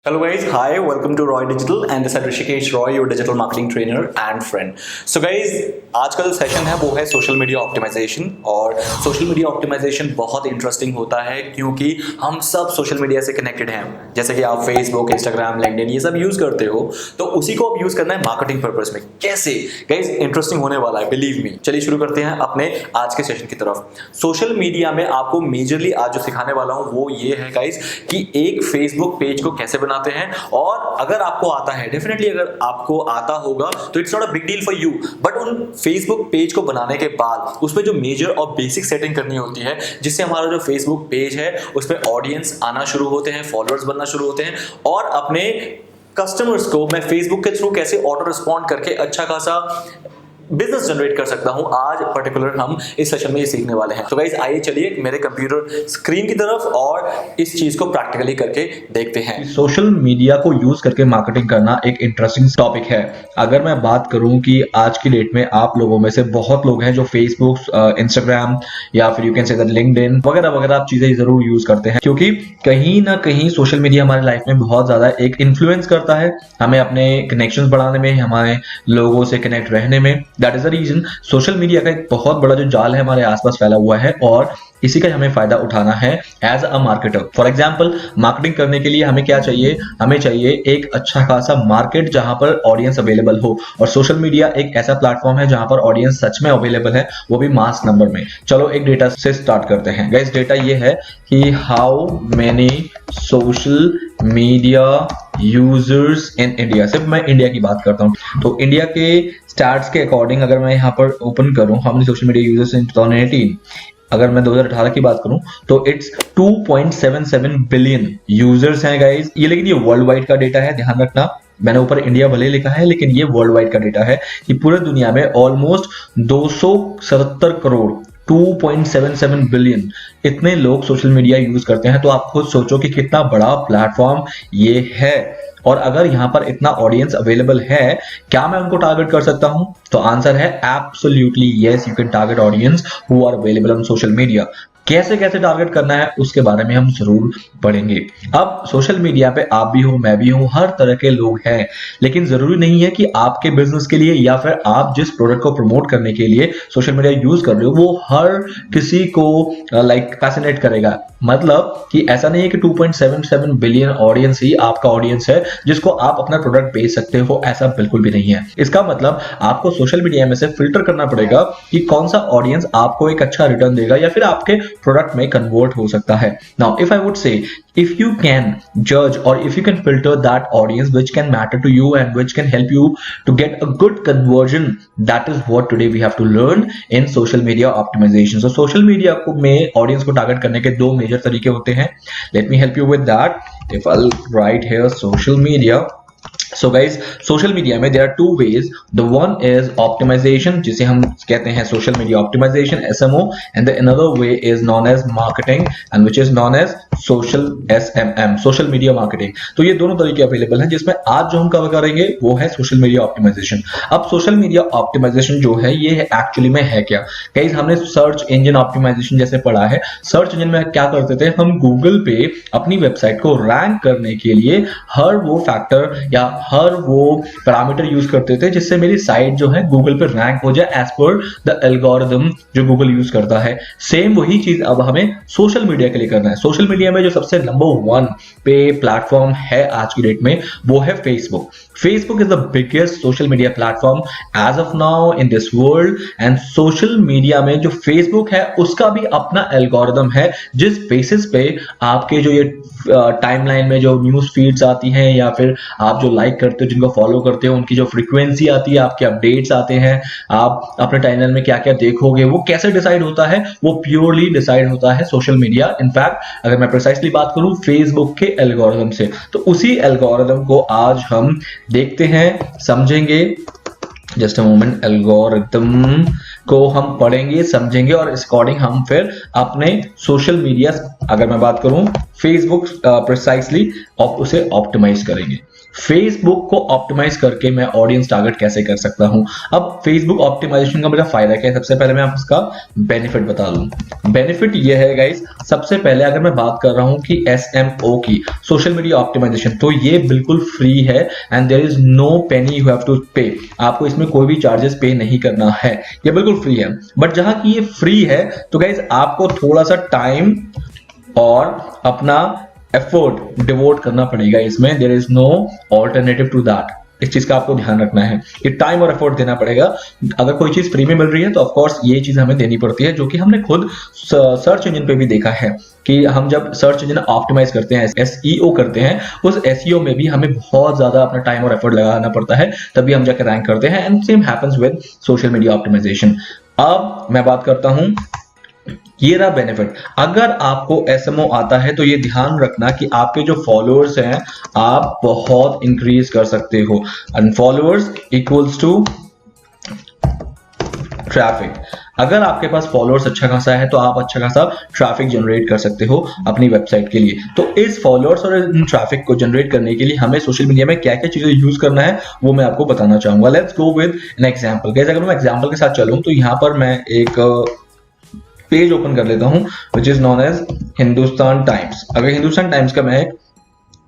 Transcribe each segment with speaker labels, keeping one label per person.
Speaker 1: Hello guys, hi, welcome to Roy Digital and this is Rishikesh Roy, your digital marketing trainer and friend. So guys, आज का जो session है वो है social media optimisation और social media optimisation बहुत interesting होता है क्योंकि हम सब सोशल मीडिया से कनेक्टेड हैं। जैसे कि आप फेसबुक, इंस्टाग्राम, लिंक्डइन ये सब यूज़ करते हो, तो उसी को अब यूज़ करना है मार्केटिंग पर्पस में। कैसे गाइज, इंटरेस्टिंग होने वाला है, बिलीव मी। चलिए शुरू करते हैं अपने आज के सेशन की तरफ। सोशल मीडिया में आपको मेजरली आज जो सिखाने वाला हूँ वो ये है गाइज कि एक फेसबुक पेज को कैसे बनाते हैं। और अगर आपको आता है, डेफिनेटली अगर आपको आता होगा तो it's not a big deal for you, but उन फेसबुक पेज को बनाने के बाद उसमें जो मेजर और बेसिक सेटिंग करनी होती है जिससे हमारा जो फेसबुक पेज है उसमें ऑडियंस आना शुरू होते हैं, फॉलोअर्स बनना शुरू होते हैं और अपने कस्टमर्स को मैं फेसबुक के थ्रू कैसे ऑटो रिस्पॉन्ड करके अच्छा खासा बिजनेस जनरेट कर सकता हूं। आज पर्टिकुलर हम इस सेशन में ये सीखने वाले हैं। तो गाइज आइए चलिए मेरे कंप्यूटर स्क्रीन की तरफ और इस चीज को प्रैक्टिकली करके देखते हैं।
Speaker 2: सोशल मीडिया को यूज करके मार्केटिंग करना एक इंटरेस्टिंग टॉपिक है। अगर मैं बात करूं कि आज की डेट में आप लोगों में से बहुत लोग हैं जो फेसबुक, इंस्टाग्राम या फिर you can say that LinkedIn वगैरह वगैरह आप चीजें जरूर यूज करते हैं, क्योंकि कहीं ना कहीं सोशल मीडिया हमारी लाइफ में बहुत ज्यादा एक इन्फ्लुएंस करता है, हमें अपने कनेक्शंस बढ़ाने में, हमारे लोगों से कनेक्ट रहने में। That is the reason social media का एक बहुत बड़ा जो जाल है हमारे आसपास फैला हुआ है और इसी का हमें फायदा उठाना है as a marketer. For example, marketing करने के लिए हमें क्या चाहिए? हमें चाहिए एक अच्छा खासा मार्केट जहां पर ऑडियंस अवेलेबल हो, और सोशल मीडिया एक ऐसा प्लेटफॉर्म है जहां पर ऑडियंस सच में अवेलेबल है, वो भी मास नंबर में। चलो एक डेटा से स्टार्ट करते हैं। गाइस, डेटा ये है कि how many social media users in India. सिर्फ मैं इंडिया की बात करता हूं तो इंडिया के स्टैट्स के अकॉर्डिंग अगर मैं यहाँ पर ओपन करूं how many social media users इन 2018, अगर मैं 2018 की बात करूं तो इट्स 2.77 बिलियन यूजर्स हैं गाइस ये। लेकिन ये वर्ल्ड वाइड का डेटा है, ध्यान रखना। मैंने ऊपर इंडिया भले लिखा है लेकिन ये वर्ल्ड वाइड का डेटा है कि पूरे दुनिया में ऑलमोस्ट 277 करोड़ 2.77 बिलियन इतने लोग सोशल मीडिया यूज करते हैं। तो आप खुद सोचो कि कितना बड़ा प्लेटफॉर्म ये है। और अगर यहां पर इतना ऑडियंस अवेलेबल है, क्या मैं उनको टारगेट कर सकता हूं? तो आंसर है absolutely yes, you can target audience who are available on social media. कैसे कैसे टारगेट करना है उसके बारे में हम जरूर पढ़ेंगे। अब सोशल मीडिया पे आप भी हो, मैं भी हूं, हर तरह के लोग हैं, लेकिन जरूरी नहीं है कि आपके बिजनेस के लिए या फिर आप जिस प्रोडक्ट को प्रमोट करने के लिए सोशल मीडिया यूज कर रहे हो वो हर किसी को लाइक फैसिनेट करेगा। मतलब कि ऐसा नहीं है कि 2.77 बिलियन ऑडियंस ही आपका ऑडियंस है जिसको आप अपना प्रोडक्ट बेच सकते हो, ऐसा बिल्कुल भी नहीं है। इसका मतलब आपको सोशल मीडिया में से फिल्टर करना पड़ेगा कि कौन सा ऑडियंस आपको एक अच्छा रिटर्न देगा या फिर आपके प्रोडक्ट में कन्वर्ट हो सकता है। Now if I would say if you can judge or if you can filter that audience which can matter to you and which can help you to get a good conversion, that is what today we have to learn in social media optimization. So social media को में audience को target करने के दो major तरीके होते हैं। Let me help you with that. If I'll write here social media. So guys, social media में there are two ways. The one is optimization, जिसे हम कहते हैं social media optimization SMO, and the another way is known as marketing and which is known as social SMM, social media marketing. तो ये दोनों तरीके available हैं जिसमें आज जो हम कवर करेंगे वो है सोशल मीडिया ऑप्टिमाइजेशन। अब सोशल मीडिया ऑप्टिमाइजेशन जो है ये एक्चुअली में है क्या? गाइस, हमने सर्च इंजन ऑप्टिमाइजेशन जैसे पढ़ा है। सर्च इंजन में क्या करते थे हम? गूगल पे अपनी वेबसाइट को रैंक करने के लिए हर वो फैक्टर या हर वो पैरामीटर यूज करते थे जिससे मेरी साइट जो है गूगल पे रैंक हो जाए एज पर द एल्गोरिथम जो गूगल यूज करता है। सेम वही चीज अब हमें सोशल मीडिया के लिए करना है। सोशल मीडिया में जो सबसे नंबर 1 पे प्लेटफॉर्म है आज की डेट में वो है Facebook. Facebook is the biggest social media platform as of now in this world, and social media में जो Facebook है उसका भी अपना एल्गोरिथम है जिस बेसिस पे आपके जो ये टाइमलाइन में जो न्यूज फीड्स आती हैं या फिर आप जो लाइक करते हो, जिनको फॉलो करते हो, उनकी जो फ्रीक्वेंसी आती है, आपके अपडेट्स आते हैं, आप अपने टाइमलाइन में क्या क्या देखोगे, वो कैसे डिसाइड होता है? वो प्योरली डिसाइड होता है सोशल मीडिया। इनफैक्ट अगर मैं प्रिसाइसली बात करूं फेसबुक के एल्गोरिथम से, तो उसी एल्गोरिथम को आज हम देखते हैं, समझेंगे जस्ट अ मोमेंट, एल्गोरिथम को हम पढ़ेंगे समझेंगे और इस अकॉर्डिंग हम फिर अपने सोशल मीडिया, अगर मैं बात करूं फेसबुक प्रिसाइसली, उसे ऑप्टिमाइज करेंगे। फेसबुक को ऑप्टिमाइज करके मैं ऑडियंस टारगेट कैसे कर सकता हूं। अब फेसबुक ऑप्टिमाइजेशन का मेरा फायदा क्या है, सबसे पहले मैं आपको इसका बेनिफिट बता दूं। बेनिफिट ये है गाइस, सबसे पहले अगर मैं बात कर रहा हूं कि SMO की, सोशल मीडिया ऑप्टिमाइजेशन, तो ये बिल्कुल फ्री है and there is no penny you have to pay. आपको इसमें कोई भी चार्जेस पे नहीं करना है, ये बिल्कुल फ्री है। बट जहां की ये फ्री है तो गाइस आपको थोड़ा सा टाइम और अपना एफर्ट डिवोट करना पड़ेगा इसमें। There is no alternative to that. इस चीज का आपको ध्यान रखना है कि टाइम और एफर्ट देना पड़ेगा। अगर कोई चीज फ्री में मिल रही है तो ऑफ कोर्स ये चीज हमें देनी पड़ती है, जो कि हमने खुद सर्च इंजन पे भी देखा है कि हम जब सर्च इंजन ऑप्टिमाइज करते हैं, SEO करते हैं, उस SEO में भी हमें बहुत ज्यादा अपना टाइम और एफर्ट लगाना पड़ता है, तभी हम जाकर रैंक करते हैं। And same happens with social media optimization. अब मैं बात करता हूं, ये रहा बेनिफिट। अगर आपको SMO आता है तो ये ध्यान रखना कि आपके जो फॉलोअर्स हैं आप बहुत इंक्रीज कर सकते हो। And followers equals to traffic. अगर आपके पास फॉलोअर्स अच्छा खासा है तो आप अच्छा खासा ट्रैफिक जनरेट कर सकते हो अपनी वेबसाइट के लिए। तो इस फॉलोअर्स और इन ट्रैफिक को जनरेट करने के लिए हमें सोशल मीडिया में क्या क्या चीजें यूज करना है वो मैं आपको बताना चाहूंगा। Let's go with an example. Guys अगर मैं एग्जांपल के साथ चलूं तो यहां पर मैं एक पेज ओपन कर लेता हूं which is known as Hindustan Times. अगर हिंदुस्तान टाइम्स का मैं एक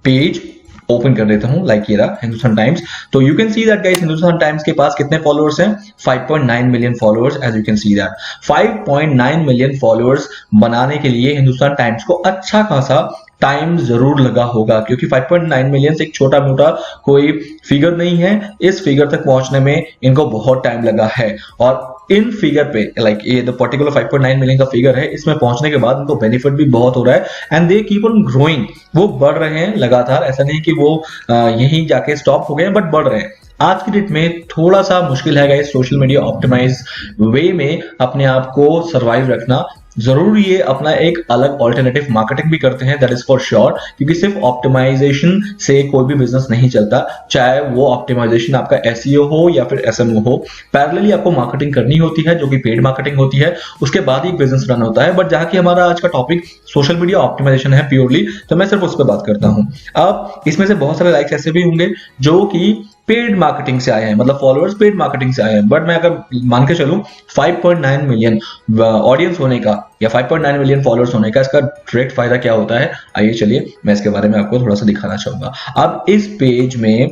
Speaker 2: पेज ओपन कर देता हूं, लाइक ये रहा हिंदुस्तान टाइम्स, तो you can see that guys Hindustan Times के पास कितने फॉलोअर्स हैं, 5.9 million followers. As you can see that 5.9 million followers बनाने के लिए हिंदुस्तान टाइम्स को अच्छा खासा टाइम जरूर लगा होगा, क्योंकि 5.9 मिलियन से एक छोटा मोटा कोई फिगर नहीं है। इस फिगर तक पहुंचने में इनको बहुत टाइम लगा है। और इन फिगर पे लाइक ये द पर्टिकुलर 5.9 मिलियन का फिगर है, इसमें पहुंचने के बाद उनको बेनिफिट भी बहुत हो रहा है and they keep on growing. वो बढ़ रहे हैं लगातार, ऐसा नहीं कि वो यहीं जाके स्टॉप हो गए, बट बढ़ रहे हैं। आज की डेट में थोड़ा सा मुश्किल है गाइस सोशल मीडिया ऑप्टिमाइज वे में अपने आप को सरवाइव रखना। जरूर ये अपना एक अलग ऑल्टरनेटिव मार्केटिंग भी करते हैं, दैट इज फॉर श्योर, क्योंकि सिर्फ ऑप्टिमाइजेशन से कोई भी बिजनेस नहीं चलता, चाहे वो ऑप्टिमाइजेशन आपका SEO हो या फिर SMO हो। पैरेलली आपको मार्केटिंग करनी होती है जो कि पेड मार्केटिंग होती है, उसके बाद ही बिजनेस रन होता है। बट जहां की हमारा आज का टॉपिक सोशल मीडिया ऑप्टिमाइजेशन है प्योरली, तो मैं सिर्फ उस पर बात करता हूं। अब इसमें से बहुत सारे लाइक्स ऐसे भी होंगे जो कि पेड मार्केटिंग से आए हैं, मतलब फॉलोअर्स पेड मार्केटिंग से आए हैं। बट मैं अगर मान के चलूं 5.9 मिलियन ऑडियंस होने का या 5.9 मिलियन फॉलोअर्स होने का, इसका डायरेक्ट फायदा क्या होता है, आइए चलिए मैं इसके बारे में आपको थोड़ा सा दिखाना चाहूंगा। अब इस पेज में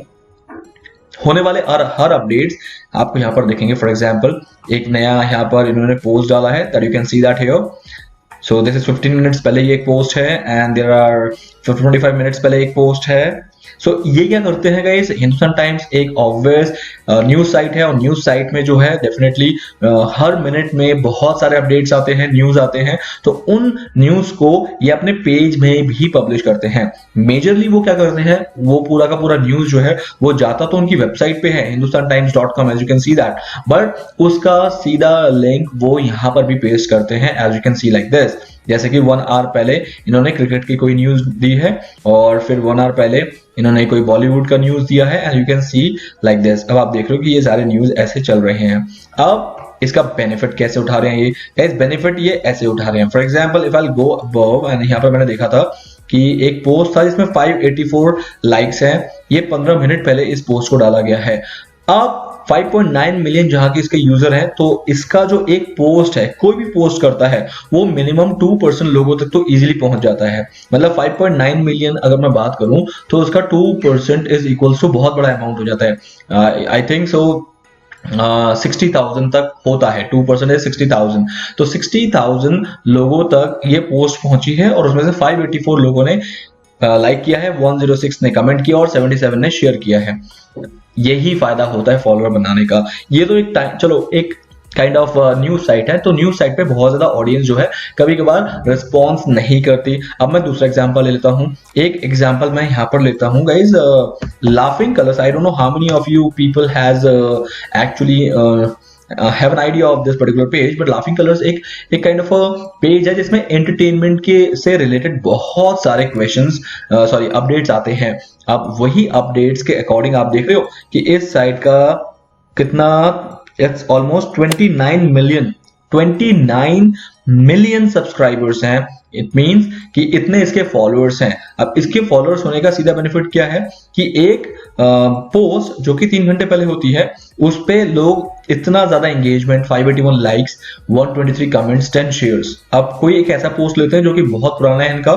Speaker 2: होने वाले हर अपडेट्स आपको यहाँ पर देखेंगे। फॉर एग्जाम्पल एक नया यहाँ पर इन्होंने पोस्ट डाला है, that you can see that here. So this is 15 minutes पहले ये एक पोस्ट है एंड देयर आर 25 मिनट्स पहले एक पोस्ट है। सो ये क्या करते हैं गाइस, हिंदुस्तान टाइम्स एक ऑब्वियस न्यूज साइट है और न्यूज साइट में जो है डेफिनेटली हर मिनट में बहुत सारे अपडेट्स आते हैं, न्यूज आते हैं, तो उन न्यूज को ये अपने पेज में भी पब्लिश करते हैं। मेजरली वो क्या करते हैं, वो पूरा का पूरा न्यूज जो है वो जाता तो उनकी वेबसाइट पे है hindustantimes.com, as you can see that, but उसका सीधा लिंक वो यहाँ पर भी पेस्ट करते हैं, as you can see like this. जैसे कि 1 आवर पहले इन्होंने क्रिकेट की कोई न्यूज दी है और फिर 1 आवर पहले इन्होंने कोई बॉलीवुड का न्यूज दिया है, and you can see like this. अब आप देख रहे हो कि ये सारे न्यूज ऐसे चल रहे हैं। अब इसका बेनिफिट कैसे उठा रहे हैं ये गाइस, बेनिफिट ये ऐसे उठा रहे हैं। For example if I go above, and यहाँ पर मैंने देखा था कि एक पोस्ट था जिसमें 584 लाइक्स हैं, ये 15 मिनट पहले इस पोस्ट को डाला गया है। अब 5.9 मिलियन जहां के इसके यूजर हैं, तो इसका जो एक पोस्ट है, कोई भी पोस्ट करता है वो मिनिमम 2% लोगों तक तो इजीली पहुंच जाता है। मतलब 5.9 मिलियन अगर मैं बात करूं तो उसका 2% इज इक्वल्स टू बहुत बड़ा अमाउंट हो जाता है। आई थिंक सो 60,000 तक होता है, 2% 60,000, तो 60,000 लोगों तक ये पोस्ट पहुंची है और उसमें से 584 लोगों ने लाइक किया है, 106 ने कमेंट किया और 77 ने शेयर किया है। यही फायदा होता है फॉलोअर बनाने का। ये तो एक टाइम, चलो एक काइंड ऑफ न्यूज साइट है, तो न्यूज साइट पे बहुत ज्यादा ऑडियंस जो है कभी कभार रिस्पॉन्स नहीं करती। अब मैं दूसरा एग्जांपल ले लेता हूँ, एक एग्जांपल मैं यहाँ पर लेता हूँ guys, laughing colours. I don't know how many of you people has actually have an idea of this particular page, but laughing colors एक kind of a page है जिसमें entertainment के से related बहुत सारे questions अपडेट्स आते हैं। अब वही अपडेट्स के अकॉर्डिंग आप देख रहे हो कि इस साइट का कितना, इट्स ऑलमोस्ट 29 मिलियन सब्सक्राइबर्स हैं। इट मींस कि इतने इसके फॉलोअर्स हैं। अब इसके फॉलोअर्स होने का सीधा बेनिफिट क्या है कि एक पोस्ट जो कि 3 घंटे पहले होती है उस पे लोग इतना ज्यादा एंगेजमेंट, 581 लाइक्स, 123 कमेंट्स, 10 शेयर्स। अब कोई एक ऐसा पोस्ट लेते हैं जो कि बहुत पुराना है इनका,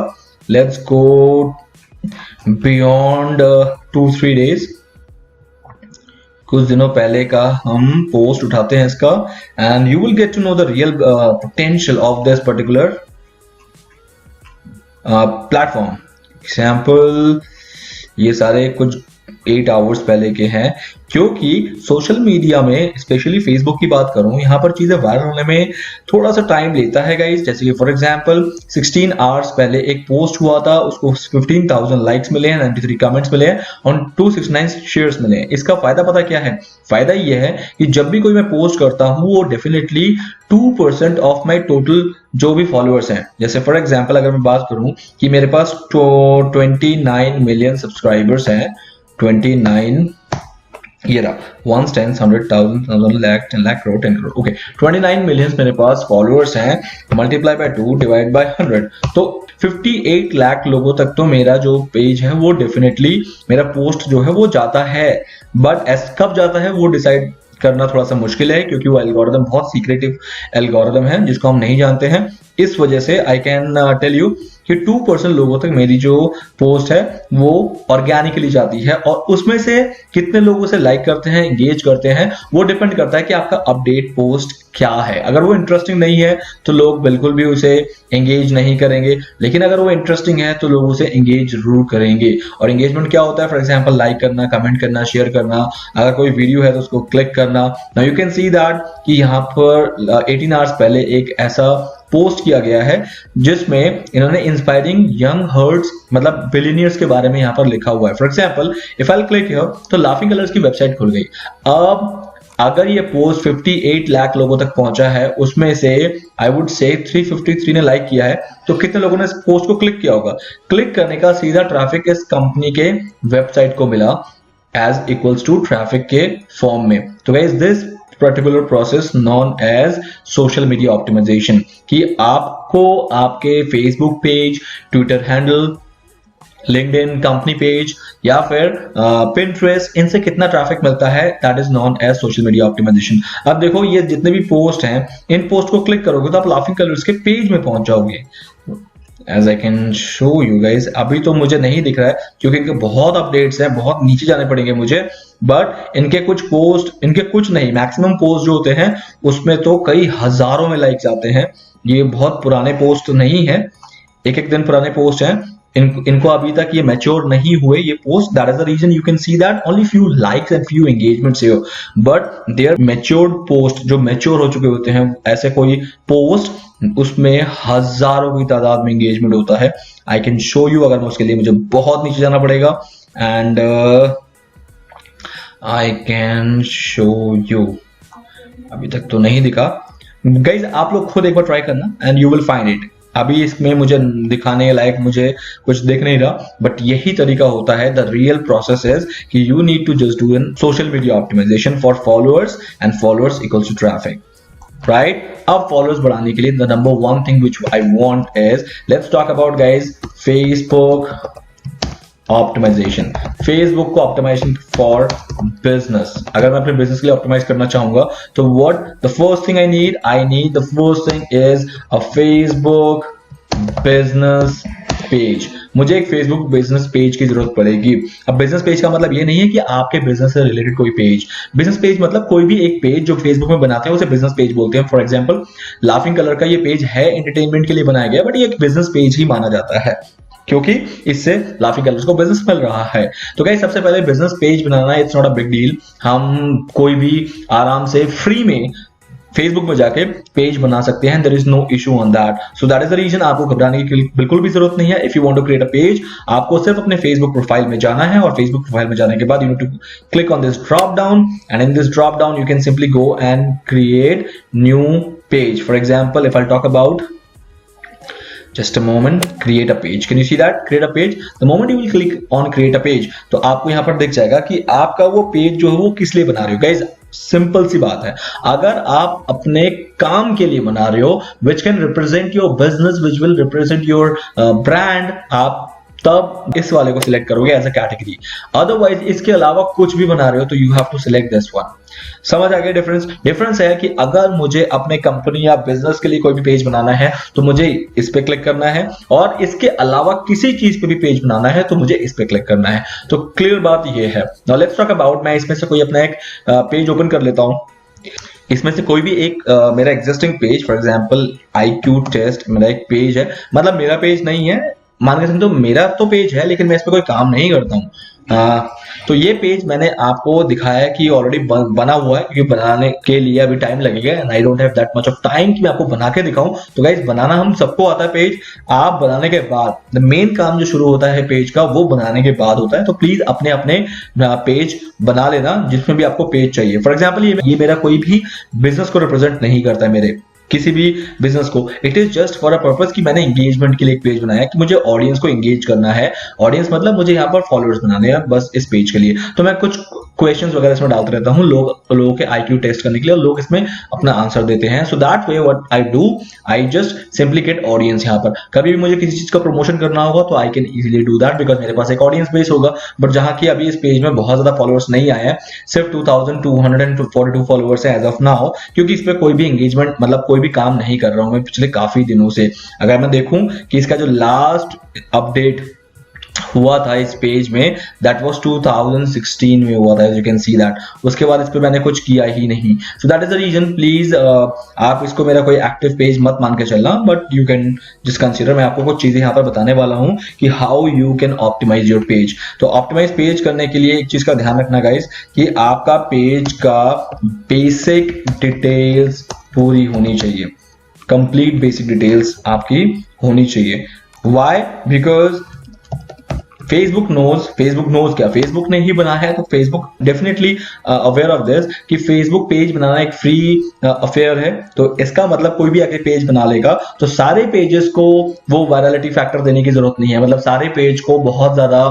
Speaker 2: लेट्स गो बियॉन्ड 2-3 डेज, कुछ दिनों पहले का हम पोस्ट उठाते हैं इसका, and you will get to know the real potential of this particular platform. Example, ये सारे कुछ 8 आवर्स पहले के हैं, क्योंकि सोशल मीडिया में स्पेशली फेसबुक की बात करूं, यहां पर चीजें वायरल होने में थोड़ा सा टाइम लेता है गाइस। जैसे कि फॉर एग्जांपल 16 आवर्स पहले एक पोस्ट हुआ था, उसको 15,000 लाइक्स मिले हैं, 93 कमेंट्स मिले हैं और 269 शेयर्स मिले हैं। इसका फायदा पता क्या है? फायदा ये है कि जब भी कोई मैं पोस्ट करता हूं वो डेफिनेटली 2% ऑफ माई टोटल जो भी फॉलोअर्स हैं। जैसे फॉर एग्जाम्पल अगर मैं बात करूं कि मेरे पास 29 मिलियन सब्सक्राइबर्स हैं, 29 ये रहा, 1 10 100,000 लाख 10 लाख करोड़ 10 करोड़, ओके 29 मिलियंस मेरे पास फॉलोअर्स हैं, मल्टीप्लाई बाय 2 डिवाइड बाय 100, तो 58 लाख लोगों तक तो मेरा जो पेज है वो डेफिनेटली मेरा पोस्ट जो है वो जाता है। बट कब जाता है वो डिसाइड करना थोड़ा सा मुश्किल है, क्योंकि वो एल्गोरिदम बहुत सीक्रेटिव एल्गोरिदम है जिसको हम नहीं जानते हैं। इस वजह से आई कैन टेल यू कि 2% लोगों तक मेरी जो पोस्ट है वो ऑर्गेनिकली जाती है, और उसमें से कितने लोग उसे लाइक करते हैं, एंगेज करते हैं, वो डिपेंड करता है कि आपका अपडेट पोस्ट क्या है। अगर वो इंटरेस्टिंग नहीं है तो लोग बिल्कुल भी उसे एंगेज नहीं करेंगे, लेकिन अगर वो इंटरेस्टिंग है तो लोग उसे एंगेज जरूर करेंगे। और एंगेजमेंट क्या होता है? फॉर एग्जाम्पल लाइक करना, कमेंट करना, शेयर करना, अगर कोई वीडियो है तो उसको क्लिक करना। Now you can see that कि यहाँ पर 18 आवर्स पहले एक ऐसा पोस्ट किया गया है जिसमें इन्होंने इंस्पायरिंग यंग हर्ट्स मतलब बिलियनियर्स के बारे में यहाँ पर लिखा हुआ है। For example if I click here तो लाफिंग कलर्स की वेबसाइट खुल गई। अब अगर ये पोस्ट 58 लाख लोगों तक पहुंचा है, उसमें से आई वुड से 353 ने लाइक किया है, तो कितने लोगों ने इस पोस्ट को क्लिक किया होगा? क्लिक करने का सीधा ट्रैफिक इस कंपनी के वेबसाइट को मिला एज इक्वल्स टू ट्रैफिक के फॉर्म में। तो guys this particular process known as social media optimization, कि आपको आपके Facebook page, Twitter handle, LinkedIn company page या फिर पिंटरेस्ट, इनसे कितना ट्रैफिक मिलता है, that is known as social media optimization. अब देखो ये जितने भी पोस्ट हैं, इन पोस्ट को क्लिक करोगे तो आप लाफिंग कलर्स के पेज में पहुंच जाओगे। As I can show you guys, अभी तो मुझे नहीं दिख रहा है क्योंकि इनके बहुत अपडेट्स हैं, बहुत नीचे जाने पड़ेंगे मुझे, बट इनके कुछ पोस्ट, इनके कुछ नहीं, मैक्सिमम पोस्ट जो होते हैं उसमें तो कई हजारों में लाइक्स आते हैं। ये बहुत पुराने पोस्ट नहीं है, एक दिन पुराने पोस्ट हैं, इनको अभी तक ये मैच्योर नहीं हुए ये post. That is the reason you can see that only few likes and few engagements here, but their matured post जो मैच्योर हो चुके होते हैं, ऐसे कोई पोस्ट उसमें हजारों की तादाद में एंगेजमेंट होता है। आई कैन शो यू, अगर मैं उसके लिए मुझे बहुत नीचे जाना पड़ेगा, and I can show you, अभी तक तो नहीं दिखा गाइज, आप लोग खुद एक बार ट्राई करना and you will find it. अभी इसमें मुझे दिखाने लायक मुझे कुछ दिख नहीं रहा, बट यही तरीका होता है। द रियल प्रोसेस इज कि you need to just do an social media optimization for followers, and followers equals to traffic, right? अब फॉलोअर्स बढ़ाने के लिए the number one thing which I want is, let's talk about guys Facebook optimization. Facebook को optimization for business, अगर मैं अपने business के लिए ऑप्टिमाइज करना चाहूंगा तो what the first thing I need the first thing is a Facebook business page. मुझे एक फेसबुक बिजनेस पेज की जरूरत पड़ेगी। अब बिजनेस पेज का मतलब ये नहीं है कि आपके बिजनेस से रिलेटेड कोई पेज। बिजनेस पेज मतलब कोई भी एक पेज जो फेसबुक में बनाते हैं उसे बिजनेस पेज बोलते हैं। फॉर एग्जांपल लाफिंग कलर का ये पेज है एंटरटेनमेंट के लिए बनाया गया, बट ये एक बिजनेस पेज ही माना जाता है क्योंकि इससे लाफिंग कलर्स को बिजनेस मिल रहा है। तो गाइस सबसे पहले business page banana it's not a big deal. हम कोई भी आराम से फ्री में फेसबुक में जाके पेज बना सकते हैं, there is no issue on that. So that is the reason, आपको घबराने की बिल्कुल भी जरूरत नहीं है। If you want to create a page, आपको सिर्फ अपने फेसबुक प्रोफाइल में जाना है, और फेसबुक प्रोफाइल में जाने के बाद you need to click on this drop down, and in this drop down you can simply go and create new page. For example if I talk about just a moment, create a page. Can you see that? Create a page. The moment you will click on create a page, तो आपको यहाँ पर दिख जाएगा कि आपका वो page जो है वो किस लिए बना रहे हो। गाइज सिंपल सी बात है। अगर आप अपने काम के लिए बना रहे हो which can represent your business, which will represent your brand, आप तब इस वाले को सिलेक्ट करोगे एज अ कैटेगरी। अदरवाइज इसके अलावा कुछ भी बना रहे हो तो you have to select this one. समझ आ गया डिफरेंस? डिफरेंस है कि अगर मुझे अपने कंपनी या बिजनेस के लिए कोई भी पेज बनाना है तो मुझे इस पे क्लिक करना है, और इसके अलावा किसी चीज पे भी पेज बनाना है तो मुझे इस पे क्लिक करना है। तो क्लियर बात ये है। नाउ लेट्स टॉक अबाउट, मैं इसमें से कोई अपना एक पेज ओपन कर लेता हूं। इसमें से कोई भी एक मेरा existing page, for example IQ test मेरा एक पेज है, मतलब मेरा पेज नहीं है, मान के समझो मेरा तो पेज है लेकिन मैं इस पे कोई काम नहीं करता हूँ। तो ये पेज मैंने आपको दिखाया कि ऑलरेडी बना हुआ है, क्योंकि बनाने के लिए अभी टाइम लगेगा and I don't have that much of time कि मैं आपको बना के दिखाऊं। तो गाइस, बनाना हम सबको आता है पेज। आप बनाने के बाद द मेन काम जो शुरू होता है पेज का, वो बनाने के बाद होता है। तो प्लीज अपने अपने पेज बना लेना जिसमें भी आपको पेज चाहिए। फॉर एग्जाम्पल ये मेरा कोई भी बिजनेस को रिप्रेजेंट नहीं करता है, मेरे किसी भी बिजनेस को। It is just for a purpose कि मैंने एंगेजमेंट के लिए एक पेज बनाया कि मुझे ऑडियंस को एंगेज करना है। ऑडियंस मतलब मुझे यहाँ पर फॉलोअर्स बनाने हैं बस इस पेज के लिए। तो मैं कुछ क्वेश्चंस वगैरह इसमें डालते रहता हूँ लोगों के IQ टेस्ट करने के लिए, और लोग इसमें अपना आंसर देते हैं। So that way what I do, I just simply get audience. यहाँ पर कभी भी मुझे किसी चीज का प्रमोशन करना होगा तो I can easily do that, because मेरे पास एक ऑडियंस बेस होगा। बट जहाँ की अभी इस पेज में बहुत ज्यादा फॉलोअर्स नहीं आए हैं, सिर्फ 2242 फॉलोअर्स है एज ऑफ नाउ, क्योंकि इस पे कोई भी एंगेजमेंट मतलब कोई भी काम नहीं कर रहा हूं मैं पिछले काफी दिनों से। अगर मैं देखूं कि इसका जो लास्ट अपडेट हुआ था इस पेज में, दैट वाज 2016 में हुआ था, as you can see that. उसके बाद इस पे मैंने कुछ किया ही नहीं। So that is the reason. Please आप इसको मेरा कोई एक्टिव पेज मत मान के चलना, but you can just consider. मैं आपको कुछ चीजें यहाँ पर बताने वाला हूँ कि how you can optimize your page. तो ऑप्टिमाइज पेज करने के लिए एक चीज का ध्यान रखना गाइस, कि आपका पेज का बेसिक डिटेल्स पूरी होनी चाहिए। कंप्लीट बेसिक डिटेल्स आपकी होनी चाहिए। व्हाई? बिकॉज फेसबुक नोज क्या, फेसबुक ने ही बना है, तो Facebook definitely aware of this कि फेसबुक पेज बनाना एक फ्री अफेयर है। तो इसका मतलब कोई भी आके पेज बना लेगा तो सारे पेजेस को वो वायरलिटी फैक्टर देने की जरूरत नहीं है, मतलब सारे पेज को बहुत ज्यादा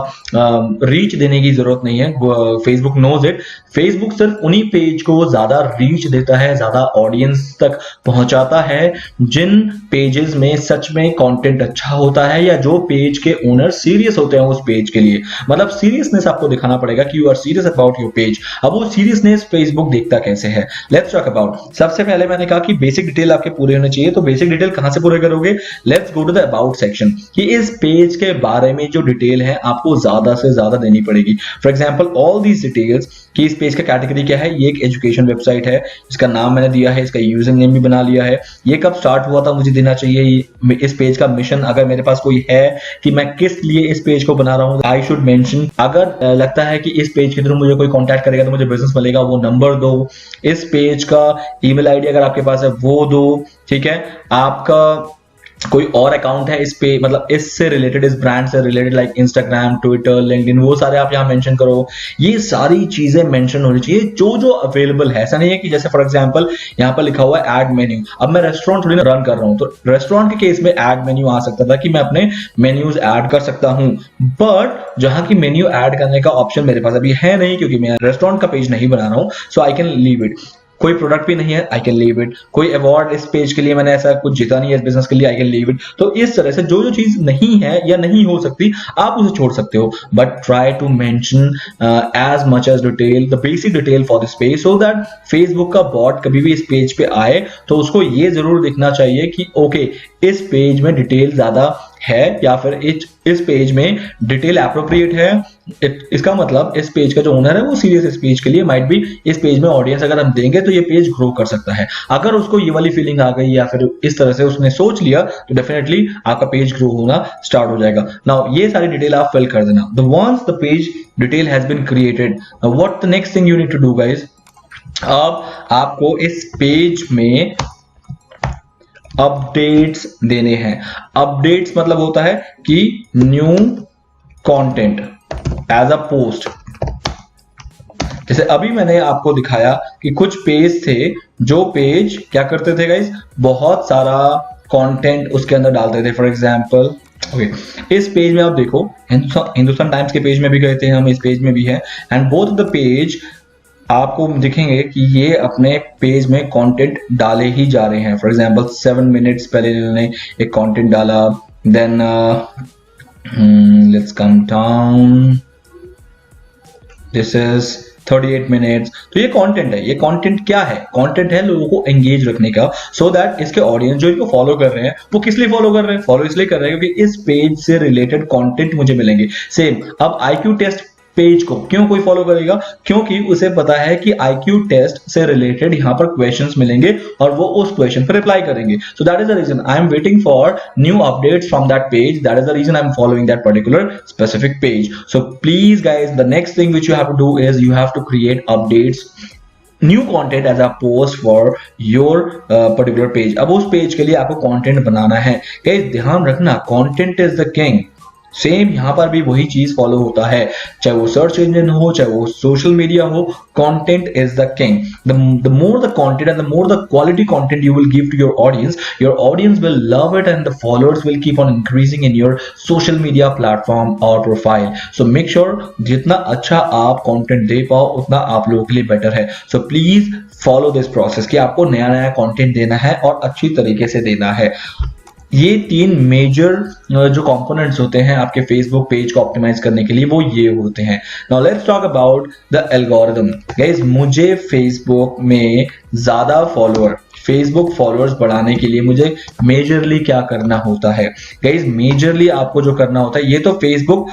Speaker 2: रीच देने की जरूरत नहीं है। Facebook knows it. फेसबुक सिर्फ उन्हीं पेज को ज्यादा रीच देता है, ज्यादा ऑडियंस तक पहुंचाता है जिन पेजेस में सच में कंटेंट अच्छा होता है, या जो पेज के ओनर सीरियस होते हैं उस पेज के लिए। मतलब सीरियसनेस आपको दिखाना पड़ेगा कि you are serious about your page. अब वो सीरियसनेस फेसबुक देखता कैसे है, लेट्स टॉक अबाउट। सबसे पहले मैंने कहा कि बेसिक डिटेल आपके पूरे होने चाहिए। तो बेसिक डिटेल कहां से पूरे करोगे? Let's go to the about section, कि इस पेज के बारे में जो डिटेल है आपको ज्यादा से ज्यादा देनी पड़ेगी। For example all these details कि इस पेज का कैटेगरी क्या है। ये एक एजुकेशन वेबसाइट है, इसका नाम मैंने दिया है, इसका यूजर नेम भी बना लिया है। ये कब स्टार्ट हुआ था मुझे देना चाहिए। इस पेज का मिशन अगर मेरे पास कोई है कि मैं किस लिए इस पेज को बना रहा हूं, आई शुड मेंशन। अगर लगता है कि इस पेज के थ्रू मुझे कोई कांटेक्ट करेगा तो मुझे बिजनेस मिलेगा, वो नंबर दो। इस पेज का ईमेल आईडी अगर आपके पास है वो दो, ठीक है। आपका कोई और अकाउंट है इस पे, मतलब इससे रिलेटेड, इस ब्रांड से related, like Instagram, Twitter, LinkedIn, वो सारे आप यहाँ मेंशन करो। ये सारी चीजें मेंशन होनी चाहिए जो जो अवेलेबल है। ऐसा नहीं है कि जैसे फॉर एग्जांपल यहाँ पर लिखा हुआ है ऐड मेन्यू। अब मैं रेस्टोरेंट थोड़ी ना रन कर रहा हूँ, तो रेस्टोरेंट के केस में ऐड मेन्यू आ सकता था कि मैं अपने मेन्यूज ऐड कर सकता हूँ, बट जहां की मेन्यू ऐड करने का ऑप्शन मेरे पास अभी है नहीं, क्योंकि मैं रेस्टोरेंट का पेज नहीं बना रहा हूँ। सो आई कैन लीव इट। कोई प्रोडक्ट भी नहीं है, आई कैन लीव इट। कोई अवार्ड इस पेज के लिए मैंने ऐसा कुछ जीता नहीं है इस बिजनेस के लिए, आई कैन लीव इट। तो इस तरह से जो जो चीज नहीं है या नहीं हो सकती आप उसे छोड़ सकते हो, but try to mention as much as detail, the basic detail for this page, so that Facebook का बॉट कभी भी इस पेज पे आए तो उसको ये जरूर दिखना चाहिए कि ओके इस पेज में डिटेल ज्यादा है, या फिर इस पेज में डिटेल एप्रोप्रिएट है। इसका मतलब इस पेज का जो ओनर है वो सीरियस इस पेज के लिए, माइट बी इस पेज में ऑडियंस अगर हम देंगे तो ये पेज ग्रो कर सकता है। अगर उसको ये वाली फीलिंग आ गई या फिर इस तरह से उसने सोच लिया तो डेफिनेटली आपका पेज ग्रो होना स्टार्ट हो जाएगा। नाउ ये सारी डिटेल आप फिल कर देना। The once the page detail has been created, what the next thing you need to do guys, अब आपको इस पेज में अपडेट्स देने हैं। अपडेट्स मतलब होता है कि new content as a post. जैसे अभी मैंने आपको दिखाया कि कुछ पेज थे जो पेज क्या करते थे गाइस, बहुत सारा कंटेंट उसके अंदर डालते थे। फॉर एग्जांपल इस पेज में आप देखो, हिंदुस्तान टाइम्स के पेज में भी गए थे हम, इस पेज में भी है, एंड बोथ द पेज आपको दिखेंगे कि ये अपने पेज में कंटेंट डाले ही जा रहे हैं। फॉर एग्जांपल 7 मिनट्स पहले इन्होंने एक कंटेंट डाला, then let's come down, this is 38 minutes. तो ये कंटेंट है। ये कंटेंट क्या है? कंटेंट है लोगों को एंगेज रखने का, सो दैट इसके ऑडियंस जो इनको फॉलो कर रहे हैं वो किस लिए फॉलो कर रहे हैं? फॉलो इसलिए कर रहे हैं क्योंकि इस पेज से रिलेटेड कंटेंट मुझे मिलेंगे। सेम अब IQ टेस्ट पेज को क्यों कोई फॉलो करेगा? क्योंकि उसे पता है कि IQ टेस्ट से रिलेटेड यहां पर क्वेश्चंस मिलेंगे और वो उस क्वेश्चन पर रिप्लाई करेंगे। So that is the reason I am waiting for new updates from that page. That is the reason I am following that particular specific page. So please guys, the next thing which you have to do is you have to create updates, new content as a post for your particular page. अब उस page के लिए आपको content बनाना है। Guys ध्यान रखना, content is the king. Same यहां पर भी वही चीज फॉलो होता है, चाहे वो सर्च इंजन हो, चाहे वो सोशल मीडिया हो, content is the king. The more the content and the more the quality content you will give to your audience will love it and the followers will keep on increasing in your social media platform or profile. So make sure जितना अच्छा आप content दे पाओ उतना आप लोगों के लिए better है। So please follow this process कि आपको नया नया कंटेंट देना है और अच्छी तरीके से देना है। ये 3 मेजर जो कंपोनेंट्स होते हैं आपके फेसबुक पेज को ऑप्टिमाइज करने के लिए, वो ये होते हैं। Now let's talk about the algorithm. Guys मुझे फेसबुक में ज्यादा फेसबुक फॉलोअर्स बढ़ाने के लिए मुझे मेजरली क्या करना होता है? गाइस मेजरली आपको जो करना होता है, ये तो फेसबुक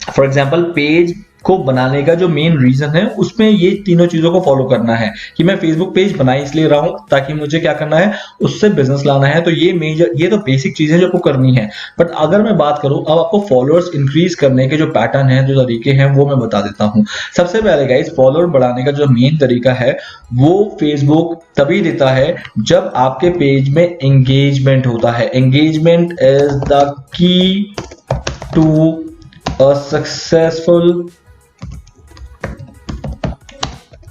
Speaker 2: फॉर एग्जांपल पेज को बनाने का जो मेन रीजन है उसमें ये तीनों चीजों को फॉलो करना है कि मैं फेसबुक पेज बना इसलिए रहा हूं ताकि मुझे क्या करना है, उससे बिजनेस लाना है। तो ये तो बेसिक चीजें जो आपको करनी है। बट अगर मैं बात करूं अब आपको फॉलोअर्स इंक्रीज करने के जो पैटर्न है, जो तरीके हैं, वो मैं बता देता हूं। सबसे पहले गाइस फॉलोअर बढ़ाने का जो मेन तरीका है वो फेसबुक तभी देता है जब आपके पेज में एंगेजमेंट होता है। Engagement is the key to a successful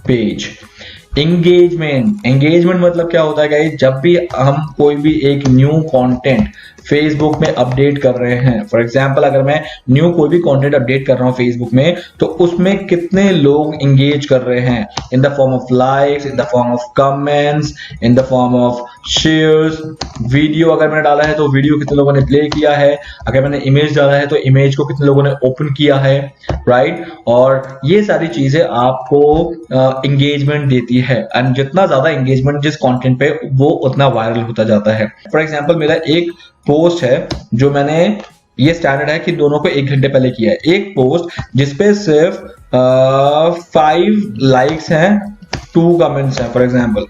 Speaker 2: page. Engagement मतलब क्या होता है गाइस? जब भी हम कोई भी एक न्यू कंटेंट फेसबुक में अपडेट कर रहे हैं, फॉर एग्जांपल अगर मैं न्यू कोई भी कंटेंट अपडेट कर रहा हूं फेसबुक में, तो उसमें कितने लोग एंगेज कर रहे हैं, in the form of likes, in the form of comments, in the form of shares. Video अगर मैंने डाला है तो वीडियो कितने लोगों ने प्ले किया है, अगर मैंने इमेज डाला है तो इमेज को कितने लोगों ने ओपन किया है, राइट? और ये सारी चीजें आपको एंगेजमेंट देती है, एंड जितना ज्यादा एंगेजमेंट जिस कंटेंट पे, वो उतना वायरल होता जाता है। फॉर एग्जांपल मेरा एक पोस्ट है जो मैंने, ये स्टैंडर्ड है कि दोनों को 1 घंटे पहले किया है, एक पोस्ट जिसपे सिर्फ 5 लाइक्स हैं, 2 कमेंट्स हैं फॉर एग्जांपल,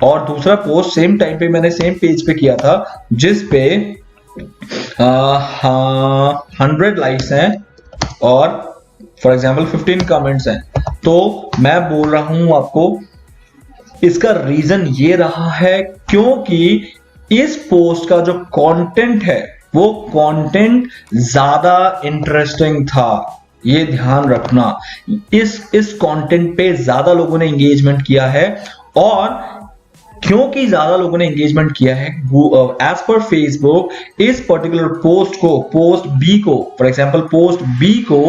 Speaker 2: और दूसरा पोस्ट सेम टाइम पे मैंने सेम पेज पे किया था जिसपे 100 लाइक्स हैं और फॉर एग्जांपल 15 कमेंट्स हैं। तो मैं बोल रहा हूं आपको, इसका रीजन ये रहा है क्योंकि इस पोस्ट का जो कंटेंट है वो कंटेंट ज्यादा इंटरेस्टिंग था। ये ध्यान रखना, इस कंटेंट पे ज्यादा लोगों ने एंगेजमेंट किया है, और क्योंकि ज्यादा लोगों ने एंगेजमेंट किया है, एज पर फेसबुक इस पर्टिकुलर पोस्ट बी को फॉर एग्जांपल पोस्ट बी को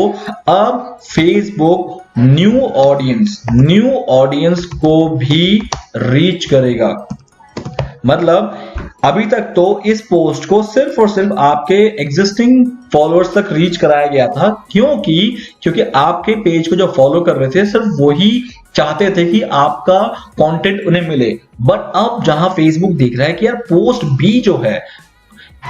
Speaker 2: अब फेसबुक न्यू ऑडियंस को भी रीच करेगा। मतलब अभी तक तो इस पोस्ट को सिर्फ और सिर्फ आपके एग्जिस्टिंग फॉलोअर्स तक रीच कराया गया था, क्योंकि आपके पेज को जो फॉलो कर रहे थे सिर्फ वही चाहते थे कि आपका कंटेंट उन्हें मिले। बट अब जहां फेसबुक देख रहा है कि यार पोस्ट बी जो है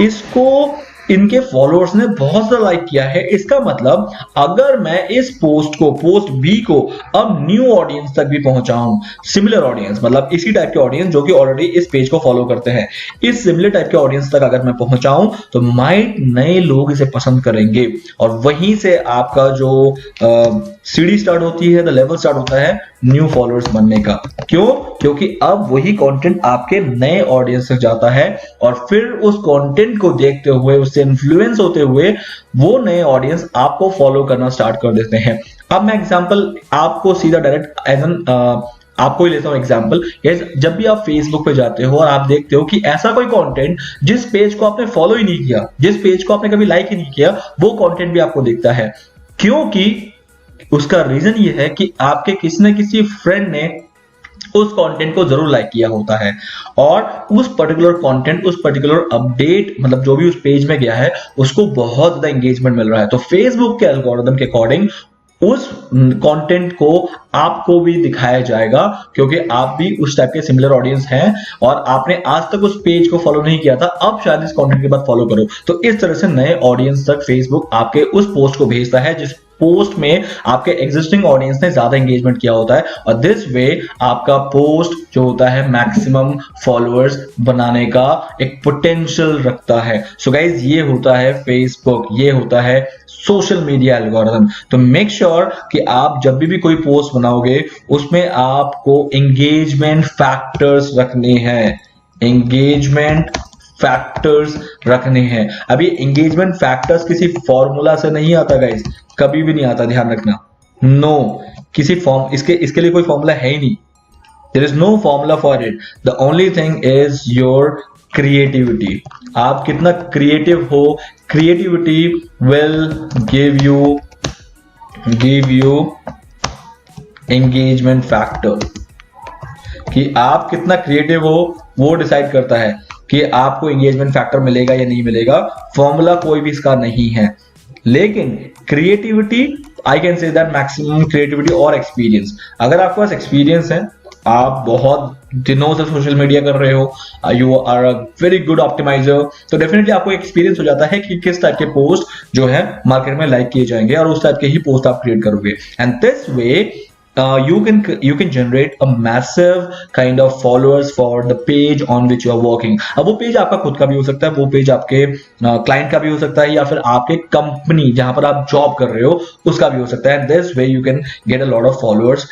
Speaker 2: इसको इनके फॉलोअर्स ने बहुत ज्यादा लाइक किया है, इसका मतलब अगर मैं इस पोस्ट बी को अब न्यू ऑडियंस तक भी पहुंचाऊं, सिमिलर ऑडियंस मतलब इसी टाइप के ऑडियंस जो कि ऑलरेडी इस पेज को फॉलो करते हैं, इस सिमिलर टाइप के ऑडियंस तक अगर मैं पहुंचाऊं तो माइट नए लोग इसे पसंद करेंगे, और वहीं से आपका जो सीढ़ी स्टार्ट होती है, द लेवल स्टार्ट होता है न्यू फॉलोअर्स बनने का। क्यों? क्योंकि अब वही कंटेंट आपके नए ऑडियंस तक जाता है, और फिर उस कंटेंट को देखते हुए, उससे इन्फ्लुएंस होते हुए वो नए ऑडियंस आपको फॉलो करना स्टार्ट कर देते हैं। अब मैं एग्जांपल आपको सीधा डायरेक्ट एज एन आपको ही लेता हूं एग्जांपल। जब भी आप फेसबुक पे जाते हो और आप देखते हो कि ऐसा कोई कंटेंट जिस पेज को आपने फॉलो ही नहीं किया, जिस पेज को आपने कभी लाइक ही नहीं किया, वो कंटेंट भी आपको दिखता है, क्योंकि उसका रीजन ये है कि आपके किसी न किसी फ्रेंड ने उस कंटेंट को जरूर लाइक किया होता है और उस पर्टिकुलर कंटेंट, उस पर्टिकुलर अपडेट, मतलब जो भी उस पेज में गया है, उसको बहुत ज्यादा एंगेजमेंट मिल रहा है। तो फेसबुक के एल्गोरिथम के अकॉर्डिंग उस कंटेंट को आपको भी दिखाया जाएगा, क्योंकि आप भी उस टाइप के सिमिलर ऑडियंस हैं और आपने आज तक उस पेज को फॉलो नहीं किया था, अब शायद इस कंटेंट के बाद फॉलो करो। तो इस तरह से नए ऑडियंस तक फेसबुक आपके उस पोस्ट को भेजता है जिस पोस्ट में आपके एग्जिस्टिंग ऑडियंस ने ज्यादा एंगेजमेंट किया होता है, और दिस वे आपका पोस्ट जो होता है मैक्सिमम फॉलोअर्स बनाने का एक पोटेंशियल रखता है। सो गाइज, ये होता है फेसबुक, ये होता है सोशल मीडिया एल्गोरिथम। तो मेक श्योर कि आप जब भी कोई पोस्ट बनाओगे उसमें आपको एंगेजमेंट फैक्टर्स रखने हैं, एंगेजमेंट फैक्टर्स रखने हैं। अभी एंगेजमेंट फैक्टर्स किसी फॉर्मूला से नहीं आता गाइस, कभी भी नहीं आता, ध्यान रखना। नो, किसी फॉर्म इसके लिए कोई फॉर्मूला है ही नहीं। There is no formula for it. The only thing is your creativity. आप कितना क्रिएटिव हो, creativity will give you engagement factor. कि आप कितना क्रिएटिव हो वो डिसाइड करता है कि आपको एंगेजमेंट फैक्टर मिलेगा या नहीं मिलेगा। फॉर्मूला कोई भी इसका नहीं है, लेकिन creativity, I can say that maximum creativity और एक्सपीरियंस। अगर आपके पास एक्सपीरियंस है, आप बहुत दिनों से सोशल मीडिया कर रहे हो, you are a very good optimiser, तो डेफिनेटली आपको एक्सपीरियंस हो जाता है कि किस टाइप के पोस्ट जो है मार्केट में लाइक किए जाएंगे और उस टाइप के ही पोस्ट आप क्रिएट करोगे। And this way you can generate a massive kind of followers for the page on which you are working। अब वो पेज आपका खुद का भी हो सकता है, वो पेज आपके क्लाइंट का भी हो सकता है, या फिर आपके कंपनी जहां पर आप जॉब कर रहे हो उसका भी हो सकता है। This way you can get a lot of followers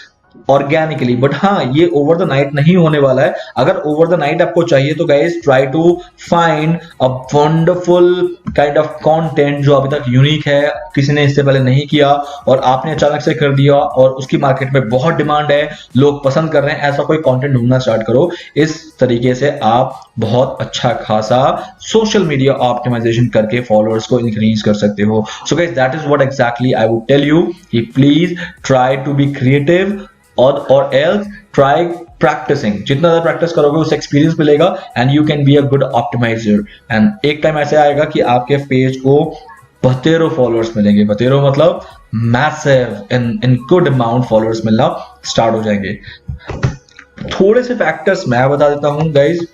Speaker 2: organically. But हाँ, ये ओवर द नाइट नहीं होने वाला है। अगर ओवर द नाइट आपको चाहिए तो guys try to find a wonderful kind of content जो अभी तक यूनिक है, किसी ने इससे पहले नहीं किया और आपने अचानक से कर दिया और उसकी मार्केट में बहुत डिमांड है, लोग पसंद कर रहे हैं, ऐसा कोई कंटेंट ढूंढना स्टार्ट करो। इस तरीके से आप बहुत अच्छा खासा सोशल मीडिया ऑप्टिमाइजेशन करके फॉलोअर्स को इंक्रीज कर सकते हो। So guys, that is what exactly I would tell you कि please try to be creative और एल्स ट्राई प्रैक्टिसिंग। जितना ज्यादा प्रैक्टिस करोगे उससे एक्सपीरियंस मिलेगा and you can be a good optimiser. And एक टाइम ऐसे आएगा कि आपके पेज को बतेरो फॉलोअर्स मिलेंगे। बतेरो मतलब massive in good amount followers मिलना स्टार्ट हो जाएंगे। थोड़े से फैक्टर्स मैं बता देता हूं guys,